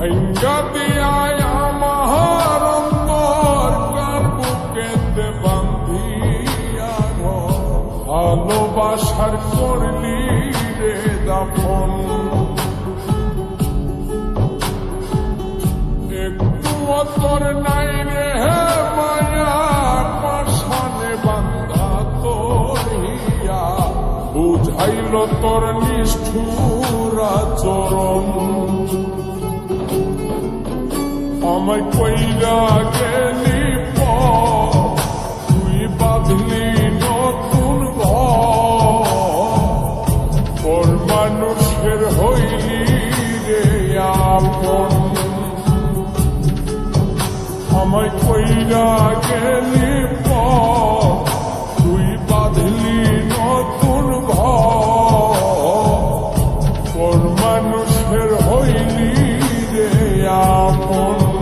ভাঙ্গা দিয়ায় আমার অন্তর কার বুকেতে বান্ধিয়া ভালোবাসার করলি রে দাফন একটু তোর নাই রে মায়া পাশানে বান্ধা তোর হিয়া বুঝাইল তোর নিষ্ঠুর আচরণ আমায় কইরা গেলি তুই বাঁধলি নতুন ঘর মানুষের হইলি রে আপন আমায় কইরা গেলি তুই বাঁধলি নতুন ঘর মানুষের হইলি রে আপন